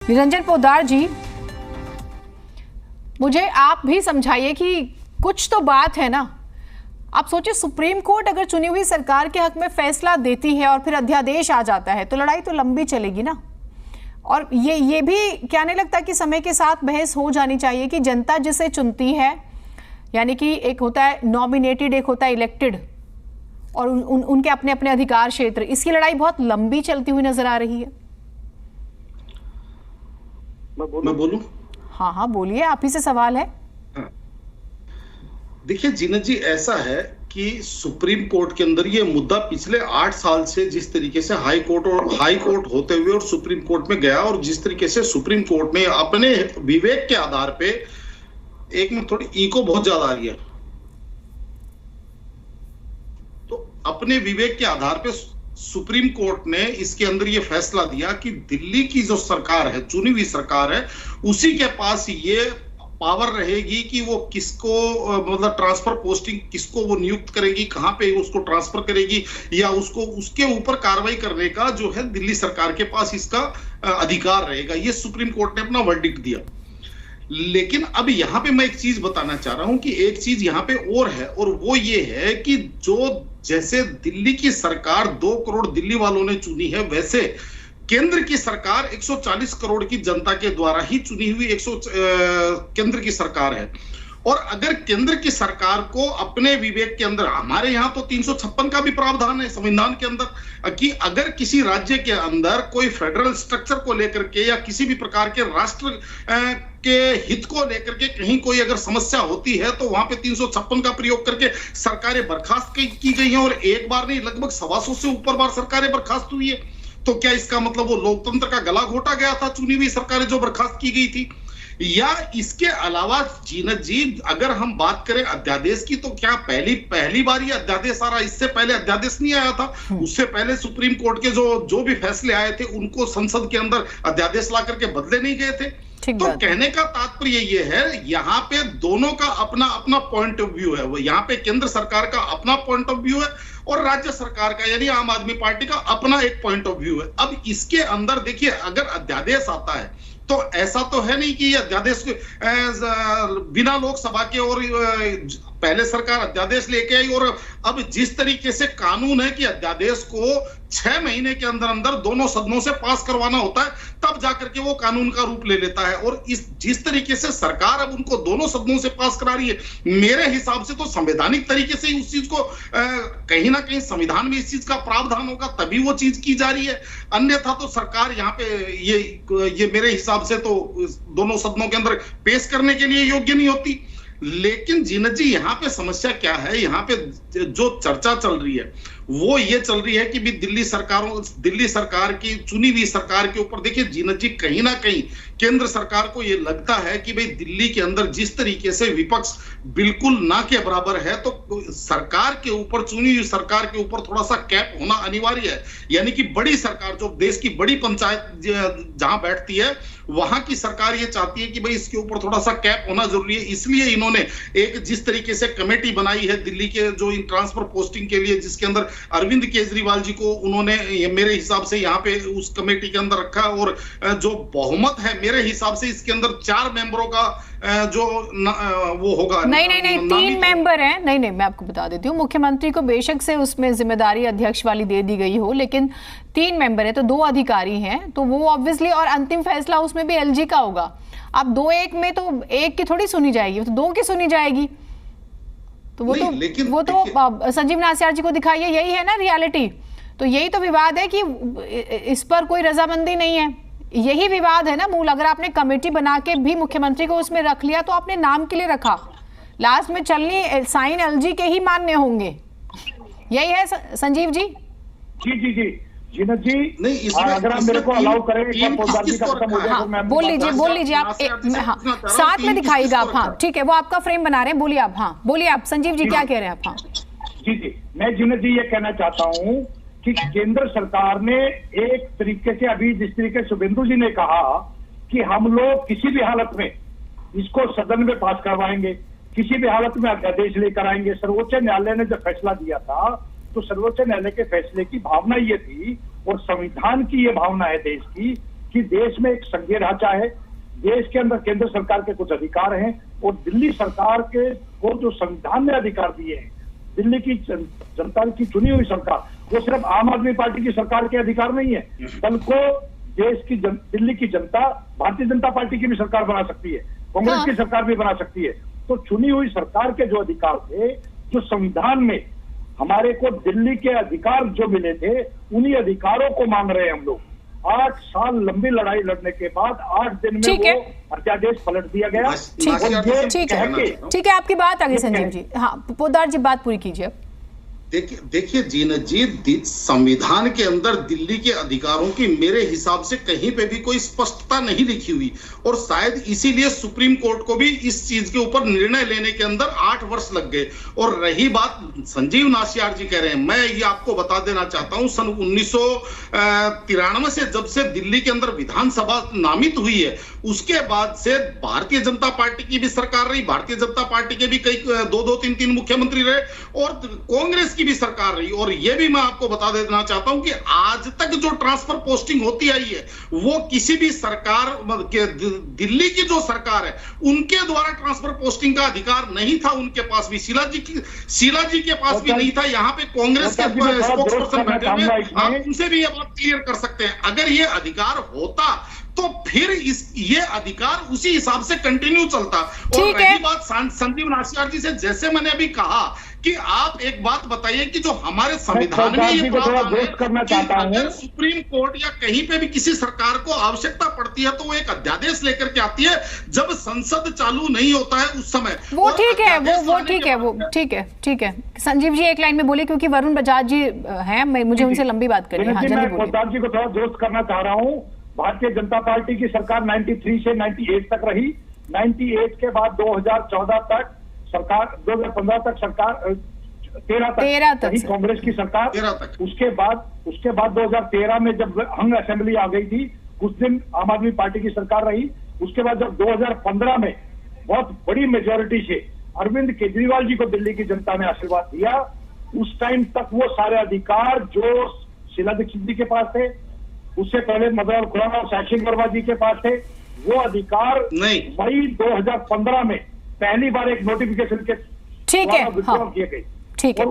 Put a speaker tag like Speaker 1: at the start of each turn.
Speaker 1: निरंजन पोद्दार जी, मुझे आप भी समझाइए कि कुछ तो बात है ना। आप सोचिए, सुप्रीम कोर्ट अगर चुनी हुई सरकार के हक में फैसला देती है और फिर अध्यादेश आ जाता है तो लड़ाई तो लंबी चलेगी ना। और ये भी क्या नहीं लगता कि समय के साथ बहस हो जानी चाहिए कि जनता जिसे चुनती है, यानी कि एक होता है नॉमिनेटेड, एक होता है इलेक्टेड, और उनके अपने अपने अधिकार क्षेत्र, इसकी लड़ाई बहुत लंबी चलती हुई नजर आ रही है।
Speaker 2: मैं बोलूं?
Speaker 1: हाँ हाँ बोलिए, आप ही से सवाल है।
Speaker 2: देखिए जीनत जी, ऐसा है कि सुप्रीम कोर्ट के अंदर ये मुद्दा पिछले 8 साल से जिस तरीके से हाई कोर्ट होते हुए और सुप्रीम कोर्ट में गया, और जिस तरीके से सुप्रीम कोर्ट ने अपने विवेक के आधार पे, एक में थोड़ी इको बहुत ज्यादा आ रही है, तो अपने विवेक के आधार पे सुप्रीम कोर्ट ने इसके अंदर ये फैसला दिया कि दिल्ली की जो सरकार है, चुनी हुई सरकार है, उसी के पास ये पावर रहेगी कि वो किसको मतलब ट्रांसफर पोस्टिंग किसको वो नियुक्त करेगी, कहां पे उसको ट्रांसफर करेगी, या उसको उसके ऊपर कार्रवाई करने का जो है दिल्ली सरकार के पास इसका अधिकार रहेगा। ये सुप्रीम कोर्ट ने अपना वर्डिक्ट दिया। लेकिन अब यहां पे मैं एक चीज बताना चाह रहा हूं कि एक चीज यहां पे और है, और वो ये है कि जो जैसे दिल्ली की सरकार 2 करोड़ दिल्ली वालों ने चुनी है, वैसे केंद्र की सरकार 140 करोड़ की जनता के द्वारा ही चुनी हुई केंद्र की सरकार है। और अगर केंद्र की सरकार को अपने विवेक के अंदर, हमारे यहाँ तो 356 का भी प्रावधान है संविधान के अंदर, कि अगर किसी राज्य के अंदर कोई फेडरल स्ट्रक्चर को लेकर के या किसी भी प्रकार के राष्ट्र के हित को लेकर के कहीं कोई अगर समस्या होती है, तो वहां पे 356 का प्रयोग करके सरकारें बर्खास्त की गई हैं, और एक बार नहीं लगभग 125 से ऊपर बार सरकारें बर्खास्त हुई है। तो क्या इसका मतलब वो लोकतंत्र का गला घोटा गया था चुनी हुई सरकारें जो बर्खास्त की गई थी? या इसके अलावा जीनत जी, अगर हम बात करें अध्यादेश की, तो क्या पहली बार ये अध्यादेश आ रहा? इससे पहले अध्यादेश नहीं आया था। उससे पहले सुप्रीम कोर्ट के जो भी फैसले आए थे उनको संसद के अंदर अध्यादेश ला करके बदले नहीं गए थे। तो कहने का तात्पर्य ये है, यहाँ पे दोनों का अपना अपना पॉइंट ऑफ व्यू है। वो यहाँ पे केंद्र सरकार का अपना पॉइंट ऑफ व्यू है और राज्य सरकार का यानी आम आदमी पार्टी का अपना एक पॉइंट ऑफ व्यू है। अब इसके अंदर देखिए, अगर अध्यादेश आता है तो ऐसा तो है नहीं कि ये अध्यादेश बिना लोकसभा के, और पहले सरकार अध्यादेश लेके आई, और अब जिस तरीके से कानून है कि अध्यादेश को 6 महीने के अंदर अंदर दोनों सदनों से पास करवाना होता है, तब जाकर के वो कानून का रूप ले लेता है। और जिस तरीके से सरकार अब उनको दोनों सदनों से पास करा रही है, मेरे हिसाब से तो संवैधानिक तरीके से उस चीज को कहीं ना कहीं संविधान में इस चीज का प्रावधान होगा, तभी वो चीज की जा रही है। अन्यथा तो सरकार यहाँ पे ये मेरे हिसाब से तो दोनों सदनों के अंदर पेश करने के लिए योग्य नहीं होती। लेकिन जीनत जी, यहाँ पे समस्या क्या है? यहाँ पे जो चर्चा चल रही है वो ये चल रही है कि भी दिल्ली सरकार की चुनी हुई सरकार के ऊपर, देखिए जीनत जी, कहीं ना कहीं केंद्र सरकार को ये लगता है कि भाई दिल्ली के अंदर जिस तरीके से विपक्ष बिल्कुल ना के बराबर है, तो सरकार के ऊपर, चुनी हुई सरकार के ऊपर थोड़ा सा कैप होना अनिवार्य है। यानी कि बड़ी सरकार, जो देश की बड़ी पंचायत जहां बैठती है, वहां की सरकार ये चाहती है कि भाई इसके ऊपर थोड़ा सा कैप होना जरूरी है। इसलिए इन्होंने एक जिस तरीके से कमेटी बनाई है दिल्ली के जो इन ट्रांसफर पोस्टिंग के लिए, जिसके अंदर अरविंद केजरीवाल जी को उन्होंने मेरे हिसाब से यहाँ पे उस कमेटी के अंदर रखा, और जो बहुमत है मेरे हिसाब से इसके अंदर 4 मेंबरों का जो वो होगा।
Speaker 1: नहीं 3 मेंबर हैं। नहीं, मैं आपको बता देती हूँ, मुख्यमंत्री को बेशक से उसमें जिम्मेदारी अध्यक्ष वाली दे दी गई हो, लेकिन 3 मेंबर है तो 2 अधिकारी हैं, तो वो ऑब्वियसली, और अंतिम फैसला उसमें भी एलजी का होगा। अब 2-1 में तो 1 की थोड़ी सुनी जाएगी, तो 2 की सुनी जाएगी। तो वो तो संजीव नासिर जी को दिखाइए, यही है ना रियलिटी। तो यही तो विवाद है कि इस पर कोई रजामंदी नहीं है, यही विवाद है ना मूल। अगर आपने कमेटी बना के भी मुख्यमंत्री को उसमें रख लिया तो आपने नाम के लिए रखा, लास्ट में चलनी साइन एलजी के ही मान्य होंगे, यही है संजीव जी।
Speaker 3: जी जीनत जी,
Speaker 2: नहीं,
Speaker 3: अगर आप मेरे को अलाउ करें,
Speaker 1: बोल लीजिए आप। हाँ, साथ में दिखाइएगा आप। हाँ ठीक है, वो आपका फ्रेम बना रहे हैं, बोलिए आप। हाँ बोलिए आप संजीव जी, क्या कह रहे हैं आप? हाँ
Speaker 3: जी, मैं जीनत जी ये कहना चाहता हूँ कि केंद्र सरकार ने एक तरीके से, अभी जिस तरीके शुभेंदु जी ने कहा कि हम लोग किसी भी हालत में इसको सदन में पास करवाएंगे, किसी भी हालत में अध्यादेश लेकर आएंगे। सर्वोच्च न्यायालय ने जब फैसला दिया था तो सर्वोच्च न्यायालय के फैसले की भावना ये थी, और संविधान की ये भावना है देश की, कि देश में एक संघीय ढांचा है, देश के अंदर केंद्र सरकार के कुछ अधिकार हैं और दिल्ली सरकार के को जो संविधान ने अधिकार दिए हैं, दिल्ली की जनता की चुनी हुई सरकार, वो सिर्फ आम आदमी पार्टी की सरकार के अधिकार नहीं है, बल्कि देश की दिल्ली की जनता भारतीय जनता पार्टी की भी सरकार बना सकती है, कांग्रेस की सरकार भी बना सकती है। तो चुनी हुई सरकार के जो अधिकार थे, जो संविधान में हमारे को दिल्ली के अधिकार जो मिले थे, उन्हीं अधिकारों को मांग रहे हैं हम लोग। 8 साल लंबी लड़ाई लड़ने के बाद 8 दिन में वो अध्यादेश पलट दिया गया।
Speaker 1: ठीक है, आपकी बात आगे संजीव जी। हाँ, पोद्दार जी बात पूरी कीजिए।
Speaker 2: देखिए जीनत जी, संविधान के अंदर दिल्ली के अधिकारों की मेरे हिसाब से कहीं पे भी कोई स्पष्टता नहीं लिखी हुई, और शायद इसीलिए सुप्रीम कोर्ट को भी इस चीज के ऊपर निर्णय लेने के अंदर 8 वर्ष लग गए। और रही बात संजीव नासियार जी कह रहे हैं, मैं ये आपको बता देना चाहता हूं, सन 1993 से जब से दिल्ली के अंदर विधानसभा नामित हुई है, उसके बाद से भारतीय जनता पार्टी की भी सरकार रही, भारतीय जनता पार्टी के भी कई 2-2, 3-3 मुख्यमंत्री रहे, और कांग्रेस की भी सरकार रही। और यह भी मैं आपको बता देना चाहता हूं कि आज तक जो ट्रांसफर पोस्टिंग होती आई है, वो किसी भी सरकार के, दिल्ली की जो सरकार है उनके द्वारा ट्रांसफर पोस्टिंग का अधिकार नहीं था उनके पास भी, शीला जी के पास भी नहीं था। यहाँ पे कांग्रेस के स्पोक्सपर्सन बैठे हुए, आप उनसे भी ये बात क्लियर कर सकते हैं। अगर ये अधिकार होता तो फिर ये अधिकार उसी हिसाब से कंटिन्यू चलता। और रही बात संजीव नासियार जी से, जैसे मैंने अभी कहा कि आप एक बात बताइए कि जो हमारे संविधान में ये प्रावधान है कि अगर सुप्रीम कोर्ट या कहीं पे भी किसी सरकार को आवश्यकता पड़ती है तो वो एक अध्यादेश लेकर के आती है, जब संसद चालू नहीं होता है उस समय।
Speaker 1: वो ठीक है, वो ठीक है। संजीव जी एक लाइन में बोले, क्योंकि वरुण बजाज जी हैं, मुझे उनसे लंबी बात करनी है। हाँ,
Speaker 3: मैं पोद्दार जी को थोड़ा दुरुस्त करना चाह रहा हूँ। भारतीय जनता पार्टी की सरकार 93 से 98 तक रही, 98 के बाद 2014 तक सरकार, 2015 तक सरकार, 13 तक रही कांग्रेस की सरकार। उसके बाद 2013 में जब हंग असेंबली आ गई थी, कुछ दिन आम आदमी पार्टी की सरकार रही। उसके बाद जब 2015 में बहुत बड़ी मेजोरिटी से अरविंद केजरीवाल जी को दिल्ली की जनता ने आशीर्वाद दिया, उस टाइम तक वो सारे अधिकार जो शीला दीक्षित जी के पास थे, उससे पहले मदन खुराना और साक्षी वर्मा जी के पास थे, वो अधिकार मई 2015 में पहली बार एक नोटिफिकेशन के
Speaker 1: ठीक है,
Speaker 3: किए गए।
Speaker 1: ठीक है।